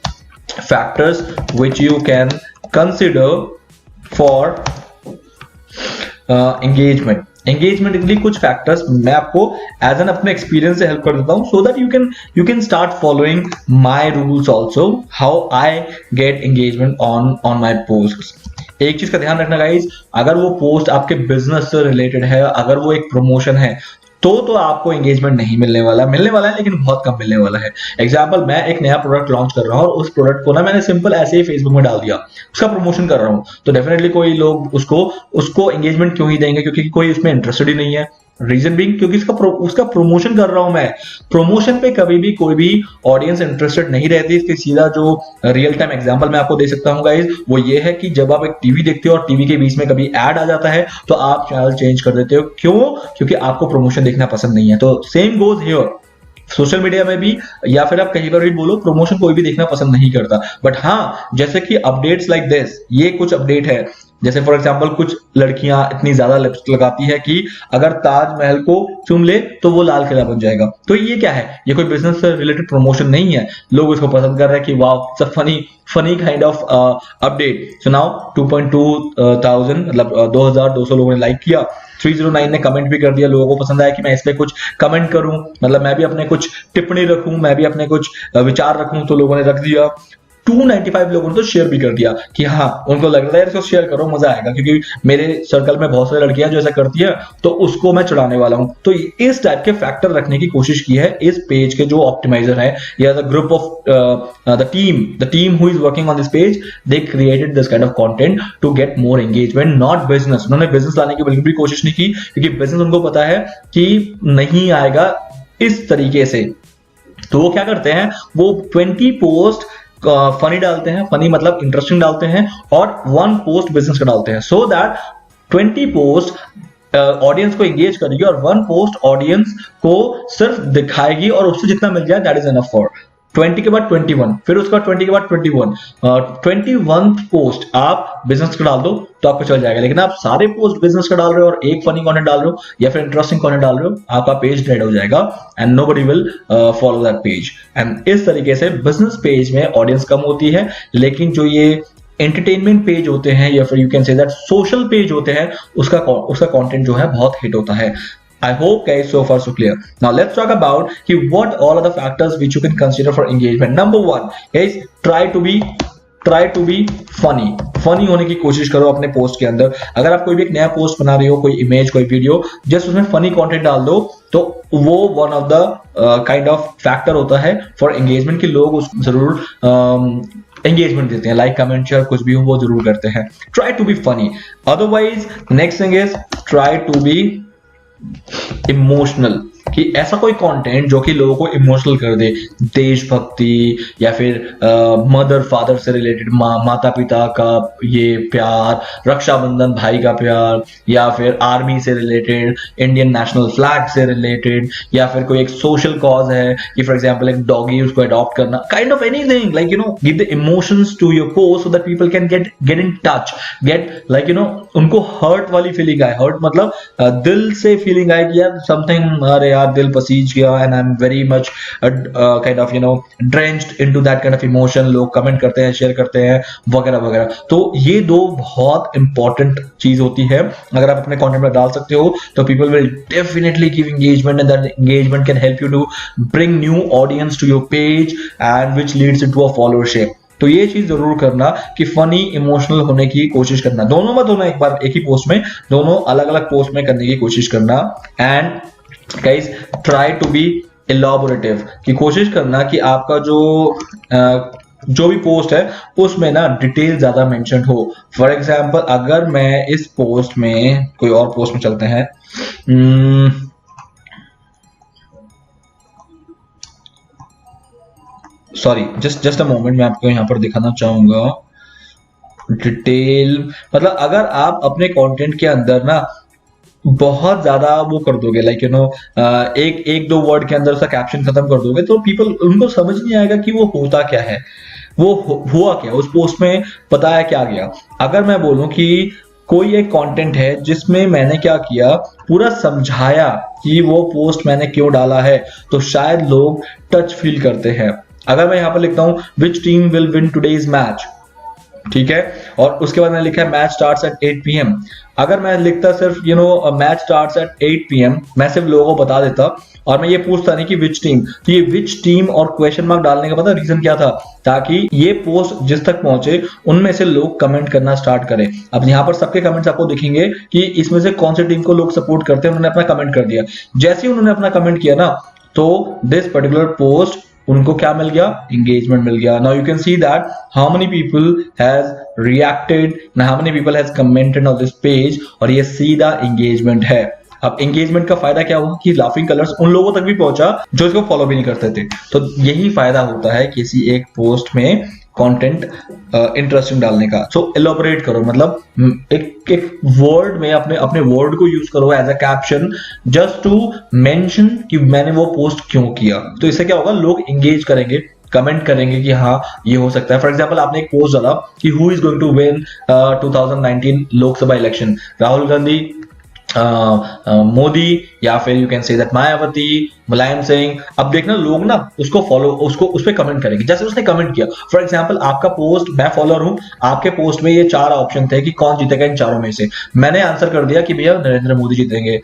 Speaker 2: factors which you can consider for engagement के लिए कुछ फैक्टर्स मैं आपको एज एन अपने एक्सपीरियंस से हेल्प कर देता हूं, so that you can start following my rules also, how I get engagement on my posts. एक चीज का ध्यान रखना गाइज, अगर वो पोस्ट आपके बिजनेस से रिलेटेड है, अगर वो एक प्रमोशन है, तो आपको एंगेजमेंट नहीं मिलने वाला है, लेकिन बहुत कम मिलने वाला है। एग्जांपल, मैं एक नया प्रोडक्ट लॉन्च कर रहा हूं और उस प्रोडक्ट को ना मैंने सिंपल ऐसे ही फेसबुक में डाल दिया, उसका प्रमोशन कर रहा हूं, तो डेफिनेटली कोई लोग उसको एंगेजमेंट क्यों ही देंगे, क्योंकि कोई उसमें इंटरेस्टेड ही नहीं है। रीजन बीइंग क्योंकि उसका प्रमोशन कर रहा हूं मैं। प्रमोशन पे कभी भी कोई भी ऑडियंस इंटरेस्टेड नहीं रहती। इसके सीधा जो रियल टाइम एग्जांपल मैं आपको दे सकता हूं गाइस, वो ये है कि जब आप एक टीवी देखते हो और टीवी के बीच में कभी ऐड आ जाता है तो आप चैनल चेंज कर देते हो। क्यों? क्योंकि आपको प्रमोशन देखना पसंद नहीं है। तो same goes here, social media में भी, या फिर आप कहीं पर भी बोलो, प्रमोशन कोई भी देखना पसंद नहीं करता। बट हाँ, जैसे कि अपडेट्स लाइक दिस, ये कुछ अपडेट है, जैसे फॉर एग्जांपल कुछ लड़कियां इतनी ज्यादा लिपस्टिक लगाती है कि अगर ताजमहल को चूम ले तो वो लाल किला बन जाएगा। तो ये क्या है? ये कोई बिजनेस से रिलेटेड प्रमोशन नहीं है। लोग इसको पसंद कर रहे हैं कि वाह, it's a funny kind of update. So now 2,200 मतलब 2,200 लोगों ने लाइक किया, 309 ने कमेंट भी कर दिया। लोगों को पसंद आया कि मैं इस पे कुछ कमेंट करूं, मतलब मैं भी अपने कुछ टिप्पणी रखूं, मैं भी अपने कुछ विचार रखूं, तो लोगों ने रख दिया। 295 लोगों ने तो शेयर भी कर दिया कि हाँ, उनको लग रहा है इसको शेयर करो, मजा आएगा, क्योंकि मेरे सर्कल में बहुत सारी लड़कियां जो ऐसा करती है तो उसको मैं चढ़ाने वाला हूं। तो इस टाइप के फैक्टर रखने की कोशिश की है इस पेज के जो ऑप्टिमाइजर है, या the group of the team who is working on this page, they created this kind of content to get more engagement, not business. उन्होंने बिजनेस लाने की बिल्कुल भी कोशिश नहीं की, क्योंकि बिजनेस उनको पता है कि नहीं आएगा इस तरीके से। तो वो क्या करते हैं, वो 20 पोस्ट फनी डालते हैं, फनी मतलब इंटरेस्टिंग डालते हैं, और 1 पोस्ट बिजनेस का डालते हैं, सो दैट 20 पोस्ट ऑडियंस को एंगेज करेगी और वन पोस्ट ऑडियंस को सिर्फ दिखाएगी और उससे जितना मिल जाए दैट इज एनफ फॉर 20 के बाद 21, फिर उसका 20 के बाद 21, 21 पोस्ट आप बिजनेस का डाल दो तो आपको चल जाएगा। लेकिन आप सारे पोस्ट बिजनेस का डाल रहे हो और एक फनी कंटेंट डाल रहे हो या फिर इंटरेस्टिंग कंटेंट डाल रहे हो, आपका पेज डेड हो जाएगा and nobody will follow that page. And इस तरीके से बिजनेस पेज में ऑडियंस कम होती है, लेकिन जो ये एंटरटेनमेंट पेज होते हैं या फिर you can say that social page होते हैं, उसका कंटेंट जो है बहुत हिट होता है। I hope guys so far so clear. Now let's talk about what all are the factors which you can consider for engagement. Number one, guys, try to be funny. Funny होने की कोशिश करो अपने post के अंदर। अगर आप कोई भी एक नया पोस्ट बना रहे हो, कोई इमेज, कोई वीडियो, जस्ट उसमें फनी कंटेंट डाल दो तो वो one of the kind of factor होता है फॉर एंगेजमेंट कि लोग उस जरूर एंगेजमेंट देते हैं, लाइक कमेंट शेयर कुछ भी हो वो जरूर करते हैं। Try to be funny. Otherwise next thing is try to be emotional, कि ऐसा कोई कंटेंट जो कि लोगों को इमोशनल कर दे, देशभक्ति या फिर मदर फादर से रिलेटेड, माता पिता का ये प्यार, रक्षाबंधन भाई का प्यार, या फिर आर्मी से रिलेटेड, इंडियन नेशनल फ्लैग से रिलेटेड, या फिर कोई एक सोशल कॉज है कि फॉर एग्जांपल एक डॉगी उसको अडॉप्ट करना, kind of anything, like you know give the emotions to your post so that people can get in touch, get like you know उनको हर्ट वाली फीलिंग आए। Hurt मतलब दिल से फीलिंग आए कि यार समथिंग, अरे यार दिल पसीज गया and I am very much kind of you know drenched into that kind of emotion. लोग कमेंट करते हैं, शेयर करते हैं वगैरह वगैरह। तो ये दो बहुत इंपॉर्टेंट चीज होती है। अगर आप अपने कंटेंट में डाल सकते हो तो people will definitely give engagement and that engagement can help you to bring new audience to your page and which leads into a followership. तो ये चीज जरूर करना कि फनी इमोशनल होने की कोशिश करना, दोनों मत होना एक बार एक ही पोस्ट में, दोनों अलग अलग पोस्ट में करने की कोशिश करना। And guys try to be elaborative, कि कोशिश करना कि आपका जो भी पोस्ट है उसमें ना डिटेल ज्यादा मेंशन हो। फॉर एग्जांपल अगर मैं इस पोस्ट में कोई और पोस्ट में चलते हैं, सॉरी जस्ट अ मोमेंट, मैं आपको यहां पर दिखाना चाहूंगा डिटेल। मतलब अगर आप अपने कंटेंट के अंदर ना बहुत ज्यादा वो कर दोगे, लाइक यू नो एक दो वर्ड के अंदर उसका कैप्शन खत्म कर दोगे, तो पीपल उनको समझ नहीं आएगा कि वो होता क्या है, वो हुआ क्या उस पोस्ट में, बताया क्या गया। अगर मैं बोलूं कि कोई एक कंटेंट है जिसमें मैंने क्या किया, पूरा समझाया कि वो पोस्ट मैंने क्यों डाला है, तो शायद लोग टच फील करते हैं। अगर मैं यहां पर लिखता हूं which team will win today's match, ठीक है, और उसके बाद मैंने लिखा है मैच स्टार्ट्स एट 8 PM। अगर मैं लिखता सिर्फ you know match starts at 8 PM, मैं सिर्फ लोगों को बता देता और मैं ये पूछता नहीं कि विच टीम, तो ये विच टीम और क्वेश्चन मार्क डालने का पता रीजन क्या था, ताकि ये पोस्ट जिस तक पहुंचे उनमें से लोग कमेंट करना स्टार्ट करें। अब यहाँ पर सबके कमेंट्स आपको दिखेंगे कि इसमें से कौन सी टीम को लोग सपोर्ट करते हैं, उन्होंने अपना कमेंट कर दिया। जैसे ही उन्होंने अपना कमेंट किया ना, तो दिस पर्टिकुलर पोस्ट उनको क्या मिल गया, एंगेजमेंट मिल गया। Now you can see that how many people has reacted, how many people has commented on this page, और ये सीधा एंगेजमेंट है। अब एंगेजमेंट का फायदा क्या हुआ कि लाफिंग कलर्स उन लोगों तक भी पहुंचा जो इसको फॉलो भी नहीं करते थे। तो यही फायदा होता है किसी एक पोस्ट में कंटेंट इंटरेस्टिंग डालने का। सो एलोबरेट करो, मतलब एक वर्ड में अपने वर्ड को यूज करो as a caption, just to mention कि मैंने वो पोस्ट क्यों किया। तो इससे क्या होगा, लोग एंगेज करेंगे, कमेंट करेंगे कि हाँ ये हो सकता है। फॉर एग्जांपल आपने एक पोस्ट डाला कि who is going to win 2019 Lok Sabha election, Rahul Gandhi, Modi, या फिर you can say that Mayawati, Mulayam Singh. अब देखना लोग ना उसको फॉलो, उस पर कमेंट करेंगे जैसे उसने कमेंट किया। फॉर एग्जांपल आपका पोस्ट, मैं फॉलोअर हूं, आपके पोस्ट में ये 4 ऑप्शन थे कि कौन जीतेगा इन चारों में से। मैंने आंसर कर दिया कि भैया नरेंद्र मोदी जीतेंगे।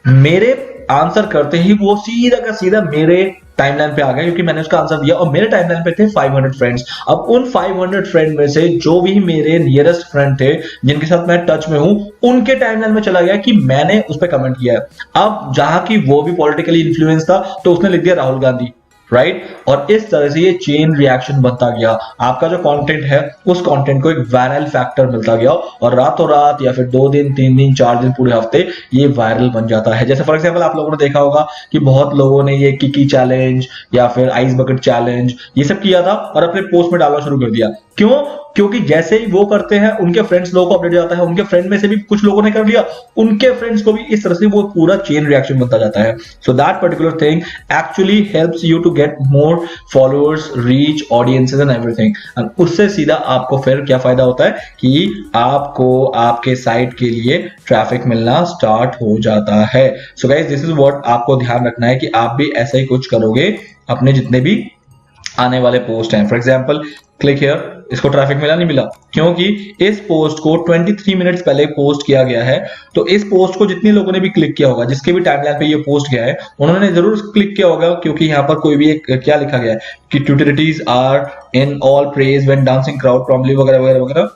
Speaker 2: मेरे आंसर करते ही वो सीधा का सीधा मेरे टाइमलाइन पे आ गया, क्योंकि मैंने उसका आंसर दिया और मेरे टाइमलाइन पे थे 500 फ्रेंड्स। अब उन 500 फ्रेंड में से जो भी मेरे नियरेस्ट फ्रेंड थे, जिनके साथ मैं टच में हूं, उनके टाइमलाइन में चला गया कि मैंने उस पर कमेंट किया है। अब जहां की वो भी पॉलिटिकली इन्फ्लुएंस था, तो उसने लिख दिया राहुल गांधी, राइट। और इस तरह से ये चेन रिएक्शन बनता गया। आपका जो कंटेंट है उस कंटेंट को एक वायरल फैक्टर मिलता गया, और रातों रात या फिर 2 दिन 3 दिन 4 दिन पूरे हफ्ते ये वायरल बन जाता है। जैसे फॉर एग्जांपल आप लोगों ने देखा होगा कि बहुत लोगों ने ये किकी चैलेंज या फिर आइस बकेट चैलेंज ये सब किया था और अपने पोस्ट में डालना शुरू कर दिया। क्यों? क्योंकि जैसे ही वो करते हैं उनके फ्रेंड्स लोगों को अपडेट जाता है, उनके फ्रेंड में से भी कुछ लोगों ने कर लिया, उनके फ्रेंड्स को भी, इस तरह से वो पूरा चेन रिएक्शन बनता जाता है। So that particular thing actually helps you to get more followers, reach, audiences and everything. And उससे सीधा आपको फिर क्या फायदा होता है कि आपको आपके साइट के लिए ट्रैफिक मिलना स्टार्ट हो जाता है। So guys this is what आपको ध्यान रखना है कि आप भी ऐसा ही कुछ करोगे अपने जितने भी आने वाले पोस्ट हैं। फॉर एग्जाम्पल क्लिक हियर, इसको ट्रैफिक मिला नहीं मिला? क्योंकि इस पोस्ट को 23 मिनट्स पहले पोस्ट किया गया है, तो इस पोस्ट को जितने लोगों ने भी क्लिक किया होगा, जिसके भी टाइमलाइन पे ये पोस्ट गया है, उन्होंने जरूर क्लिक किया होगा, क्योंकि यहाँ पर कोई भी एक क्या लिखा गया है कि tutorities are in all praise when dancing crowd promptly वगैरह वगैरह वगैरह।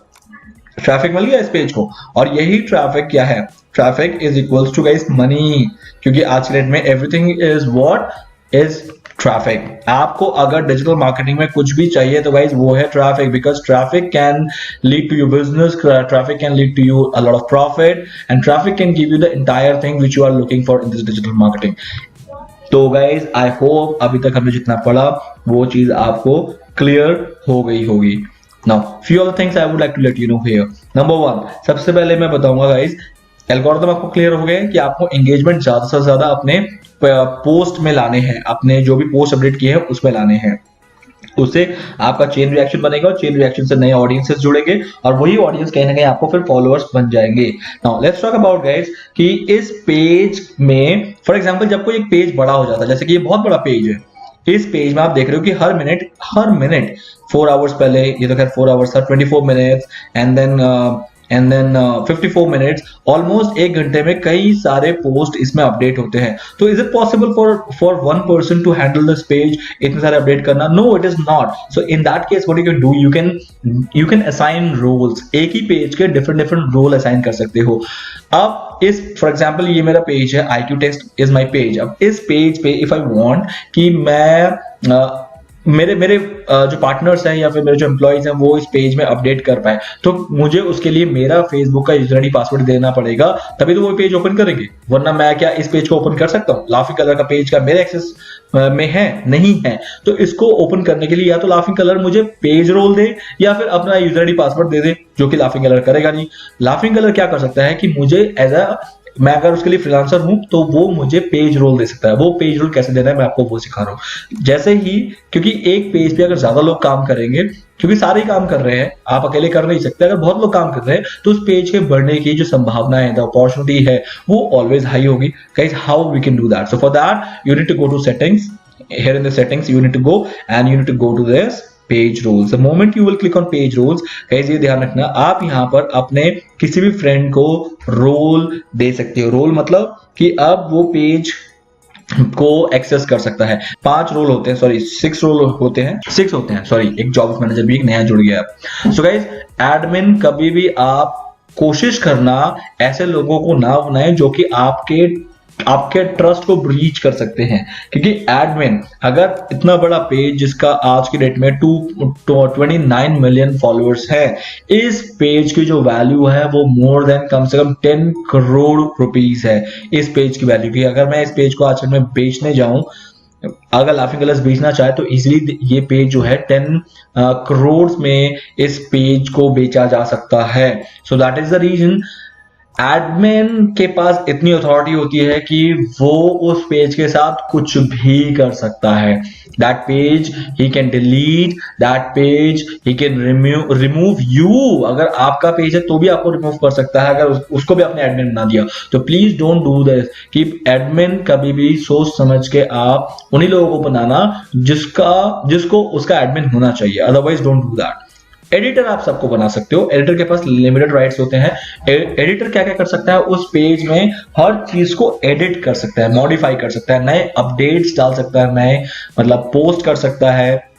Speaker 2: ट्रैफिक मिल गया इस पेज को, और यही ट्रैफिक क्या है? Traffic is equals to guys money, क्योंकि आज के डेट में everything is what is traffic. आपको अगर डिजिटल मार्केटिंग में कुछ भी चाहिए तो गाइस वो है traffic, because traffic can lead to your business, traffic can lead to you a lot of profit, and traffic can give you the entire thing which you are looking for in this digital marketing. तो guys I hope अभी तक हमने जितना पढ़ा वो चीज आपको clear हो गई होगी। Now few of the things I would like to let you know here. Number 1, सबसे पहले मैं बताऊंगा गाइस, एल्गोरिथम आपको क्लियर हो गया कि आपको एंगेजमेंट ज्यादा से ज्यादा अपने पोस्ट में लाने हैं, अपने जो भी पोस्ट अपडेट किए हैं उसमें लाने हैं। उससे आपका चेन रिएक्शन बनेगा, और चेन रिएक्शन से नए ऑडियंसेस जुड़ेंगे, और वही ऑडियंस कहीं ना कहीं आपको फिर फॉलोअर्स बन जाएंगे। Now let's talk about guys कि इस पेज में फॉर एग्जांपल जब कोई एक पेज बड़ा हो जाता है, जैसे कि ये बहुत बड़ा पेज है, इस पेज में आप देख रहे हो कि हर मिनट 4 आवर्स पहले, ये तो खैर 4 आवर्स था, 24 minutes and then 54 minutes, almost 1 घंटे में कई सारे पोस्ट इसमें अपडेट होते हैं। तो is it possible for one person to handle this page, इतने सारे अपडेट करना? No, it is not. So in that case what you can do, you can assign roles, एक ही पेज के डिफरेंट रोल असाइन कर सकते हो। अब इस फॉर एग्जाम्पल ये मेरा पेज है, IQ test is my page. अब इस पेज पे इफ आई वांट कि मैं मेरे जो पार्टनर्स हैं या फिर मेरे जो एम्प्लॉइज हैं वो इस पेज में अपडेट कर पाए, तो मुझे उसके लिए मेरा फेसबुक का यूजर आईडी पासवर्ड देना पड़ेगा, तभी तो वो पेज ओपन करेंगे। वरना मैं क्या इस पेज को ओपन कर सकता हूँ? लाफिंग कलर का पेज का मेरे एक्सेस में है नहीं है, तो इसको ओपन करने के लिए या तो लाफिंग कलर मुझे पेज रोल दे या फिर अपना यूजर आईडी पासवर्ड दे दे, जो कि लाफिंग कलर करेगा नहीं। लाफिंग कलर क्या कर सकता है कि मुझे मैं अगर उसके लिए फ्रीलांसर हूं तो वो मुझे पेज रोल दे सकता है। वो पेज रोल कैसे देना है मैं आपको वो सिखा रहा हूं। जैसे ही, क्योंकि एक पेज पे अगर ज्यादा लोग काम करेंगे, क्योंकि सारे काम कर रहे हैं, आप अकेले कर नहीं सकते, अगर बहुत लोग काम कर रहे हैं तो उस पेज के बढ़ने की जो संभावना है, द अपॉर्चुनिटी है, वो ऑलवेज हाई होगी। Guys how we can do that? So for that you need to go to settings. Here in the settings you need to go and you need to go to this page rules. The moment you will click on page rules, guys ये ध्यान रखना, आप यहाँ पर अपने किसी भी friend को रोल दे सकते हो। रोल मतलब कि अब वो पेज को एक्सेस कर सकता है। 5 रोल होते हैं, सॉरी 6 रोल होते हैं, 6 होते हैं, सॉरी, एक जॉब मैनेजर भी एक नया जुड़ गया। सो गाइस एडमिन कभी भी आप कोशिश करना ऐसे लोगों को ना बनाए जो कि आपके ट्रस्ट को ब्रीच कर सकते हैं, क्योंकि एडमिन अगर इतना बड़ा पेज जिसका आज की डेट में 29 मिलियन फॉलोअर्स है, इस पेज की जो वैल्यू है वो मोर देन कम से कम 10 करोड़ रुपीस है इस पेज की वैल्यू की। अगर मैं इस पेज को आज में बेचने जाऊं, अगर लाफिंग कलर्स बेचना चाहे तो इजीली ये पेज जो है 10 करोड़ में इस पेज को बेचा जा सकता है। So that is the reason admin के पास इतनी अथॉरिटी होती है कि वो उस पेज के साथ कुछ भी कर सकता है। That page he can delete, that page he can remove you. अगर आपका पेज है तो भी आपको रिमूव कर सकता है, अगर उसको भी आपने एडमिन बना दिया तो। Please don't do this. कि एडमिन कभी भी सोच समझ के आप उन्हीं लोगों को बनाना जिसको उसका एडमिन होना चाहिए, otherwise don't do that. Editor आप सबको बना सकते हो, एडिटर के पास लिमिटेड राइट्स होते हैं। एडिटर क्या क्या कर सकता है, उस पेज में हर चीज को एडिट कर सकता है, मॉडिफाई कर सकता है, नए अपडेट्स डाल सकता है, नए मतलब पोस्ट कर सकता है,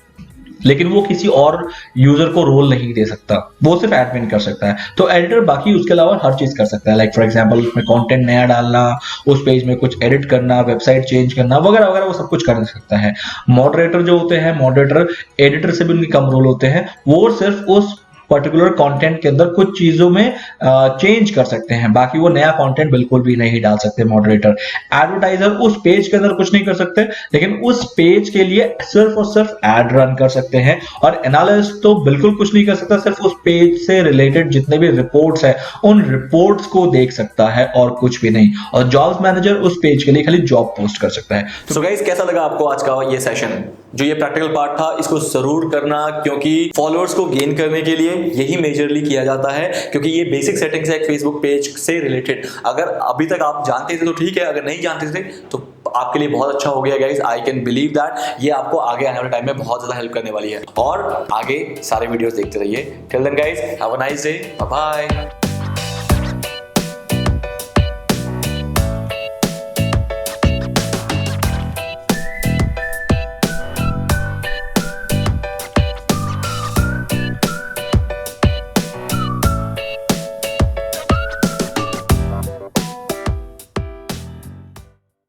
Speaker 2: लेकिन वो किसी और यूजर को रोल नहीं दे सकता, वो सिर्फ एडमिन कर सकता है। तो एडिटर बाकी उसके अलावा हर चीज कर सकता है, लाइक फॉर एग्जांपल उसमें कंटेंट नया डालना, उस पेज में कुछ एडिट करना, वेबसाइट चेंज करना वगैरह वगैरह, वो सब कुछ कर सकता है। मॉडरेटर जो होते हैं, मॉडरेटर एडिटर से भी उनके कम रोल होते हैं, वो सिर्फ पर्टिकुलर कंटेंट के अंदर कुछ चीजों में चेंज कर सकते हैं, बाकी वो नया कंटेंट बिल्कुल भी नहीं डाल सकते मॉडरेटर। एडवर्टाइजर उस पेज के अंदर कुछ नहीं कर सकते, लेकिन उस पेज के लिए सिर्फ और सिर्फ एड रन कर सकते हैं। और एनालिस्ट तो बिल्कुल कुछ नहीं कर सकता, सिर्फ उस पेज से रिलेटेड जितने भी रिपोर्ट्स है उन रिपोर्ट्स को देख सकता है और कुछ भी नहीं। और जॉब्स मैनेजर उस पेज के लिए खाली जॉब पोस्ट कर सकता है।
Speaker 1: सो गाइस, कैसा लगा आपको आज का ये सेशन? जो ये प्रैक्टिकल पार्ट था इसको जरूर करना, क्योंकि फॉलोअर्स को गेन करने के लिए यही मेजरली किया जाता है, क्योंकि ये बेसिक सेटिंग्स है एक फेसबुक पेज से रिलेटेड। अगर अभी तक आप जानते थे तो ठीक है, अगर नहीं जानते थे तो आपके लिए बहुत अच्छा हो गया guys. I can believe that ये आपको आगे आने वाले टाइम में बहुत ज्यादा हेल्प करने वाली है। और आगे सारे वीडियोस देखते रहिए। Till then guys, have a nice day, bye bye.